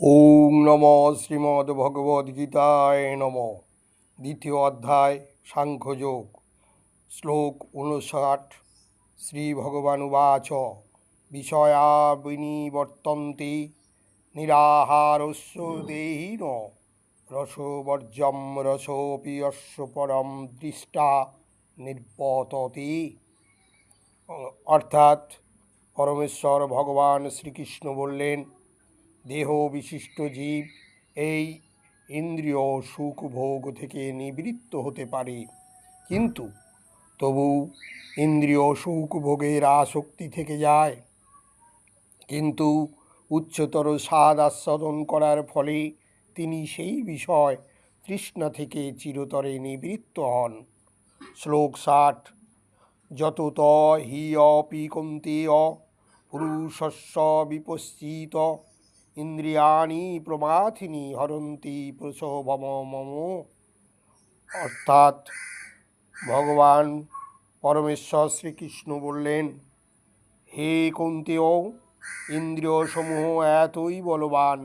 ওম নম শ্রীমদ্ভগবদ্গীতায় নম। দ্বিতীয় অধ্যায় সাংখ্যযোগ। শ্লোক ৫৯। শ্রীভগবানুবাচ বিষয়া বিনিবর্তন্তে নিরাহারস্য দেহিন রসবর্জ্যম রসোপি যস্য পরম দৃষ্টা নির্বততে। অর্থাৎ পরমেশ্বর ভগবান শ্রীকৃষ্ণ বললেন, দেহ বিশিষ্ট জীব এই ইন্দ্রিয় সুখ ভোগ থেকে নিবৃত্ত হতে পারে, কিন্তু তবু ইন্দ্রিয় সুখ ভোগের আসক্তি থেকে যায়। কিন্তু উচ্চতর স্বাদ আস্বাদন করার ফলে তিনি সেই বিষয় তৃষ্ণা থেকে চিরতরে নিবৃত্ত হন। শ্লোক ৬০। যতত হি অপি কৌন্তেয় পুরুষস্য বিপশ্চিত ইন্দ্রিয়াণি প্রমাথিনী হরন্তি প্রসবম মম। অর্থাৎ ভগবান পরমেশ্বর শ্রীকৃষ্ণ বললেন, হে কৌন্তেয়, ইন্দ্রিয়সমূহ এতই বলবান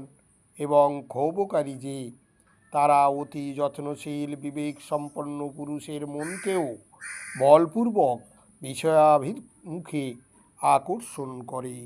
এবং ক্ষোভকারী যে তারা অতি যত্নশীল বিবেক সম্পন্ন পুরুষের মনকেও বলপূর্বক বিষয়াভিমুখে আকর্ষণ করে।